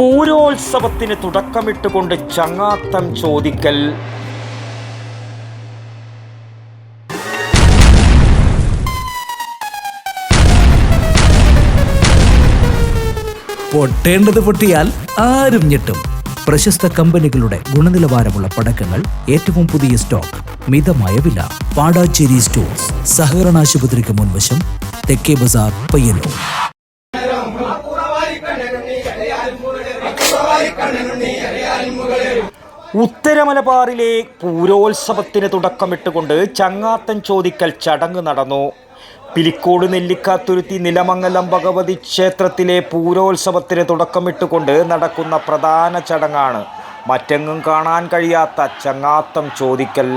പൂരോത്സവത്തിന് തുടക്കമിട്ടുകൊണ്ട് ചങ്ങാത്തം ചോദിക്കൽ. പൊട്ടേണ്ടത് പൊട്ടിയാൽ ആരും ഞെട്ടും. പ്രശസ്ത കമ്പനികളുടെ ഗുണനിലവാരമുള്ള പടക്കങ്ങൾ, ഏറ്റവും പുതിയ സ്റ്റോക്ക്, മിതമായ വില. പാടാച്ചേരി സ്റ്റോഴ്സ്, സഹകരണ ആശുപത്രിക്ക് മുൻവശം, തെക്കേ ബസാർ, പയ്യന്നൂർ. ഉത്തരമലബാറിലെ പൂരോത്സവത്തിന് തുടക്കമിട്ടുകൊണ്ട് ചങ്ങാത്തം ചോദിക്കൽ ചടങ്ങ് നടന്നു. പിലിക്കോട് നെല്ലിക്കാത്തുരുത്തി നിലമംഗലം ഭഗവതി ക്ഷേത്രത്തിലെ പൂരോത്സവത്തിന് തുടക്കമിട്ടുകൊണ്ട് നടക്കുന്ന പ്രധാന ചടങ്ങാണ് മറ്റെങ്ങും കാണാൻ കഴിയാത്ത ചങ്ങാത്തം ചോദിക്കൽ.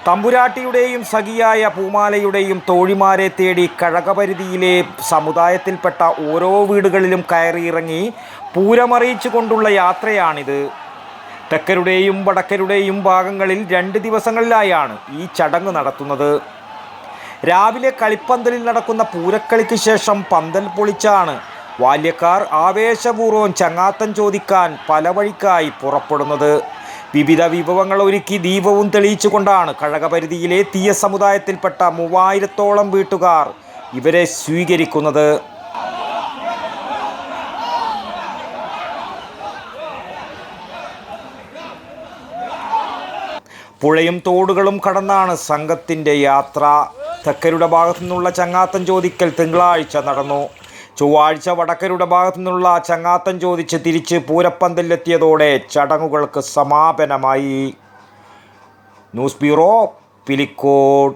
തമ്പുരാട്ടിയുടെയും സഖിയായ പൂമാലയുടെയും തോഴിമാരെ തേടി കഴകപരിധിയിലെ സമുദായത്തിൽപ്പെട്ട ഓരോ വീടുകളിലും കയറിയിറങ്ങി പൂരമറിയിച്ചു കൊണ്ടുള്ള യാത്രയാണിത്. തെക്കരുടെയും വടക്കരുടെയും ഭാഗങ്ങളിൽ 2 ദിവസങ്ങളിലായാണ് ഈ ചടങ്ങ് നടത്തുന്നത്. രാവിലെ കളിപ്പന്തലിൽ നടക്കുന്ന പൂരക്കളിക്ക് ശേഷം പന്തൽ പൊളിച്ചാണ് ബാല്യക്കാർ ആവേശപൂർവ്വം ചങ്ങാത്തം ചോദിക്കാൻ പല വഴിക്കായി പുറപ്പെടുന്നത്. വിവിധ വിഭവങ്ങൾ ഒരുക്കി ദീപവും തെളിയിച്ചുകൊണ്ടാണ് കഴകപരിധിയിലെ തീയ സമുദായത്തിൽപ്പെട്ട 3000-ഓളം വീട്ടുകാർ ഇവരെ സ്വീകരിക്കുന്നത്. പുഴയും തോടുകളും കടന്നാണ് സംഘത്തിൻ്റെ യാത്ര. തെക്കരുടെ ഭാഗത്തു നിന്നുള്ള ചങ്ങാത്തം ചോദിക്കൽ തിങ്കളാഴ്ച നടന്നു. ചൊവ്വാഴ്ച വടക്കരുടെ ഭാഗത്തു നിന്നുള്ള ചങ്ങാത്തം ചോദിച്ച് തിരിച്ച് പൂരപ്പന്തലിലെത്തിയതോടെ ചടങ്ങുകൾക്ക് സമാപനമായി. News bureau, Pilicode.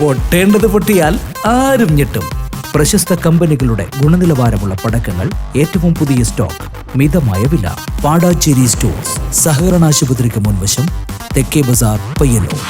പൊട്ടേണ്ടത് പൊട്ടിയാൽ ആരും ഞെട്ടും. പ്രശസ്ത കമ്പനികളുടെ ഗുണനിലവാരമുള്ള പടക്കങ്ങൾ, ഏറ്റവും പുതിയ സ്റ്റോക്ക്, മിതമായ വില. പാടാച്ചേരി സ്റ്റോഴ്സ്, സഹകരണ ആശുപത്രിക്ക് മുൻവശം, തെക്കേ ബസാർ, പയ്യന്നൂർ.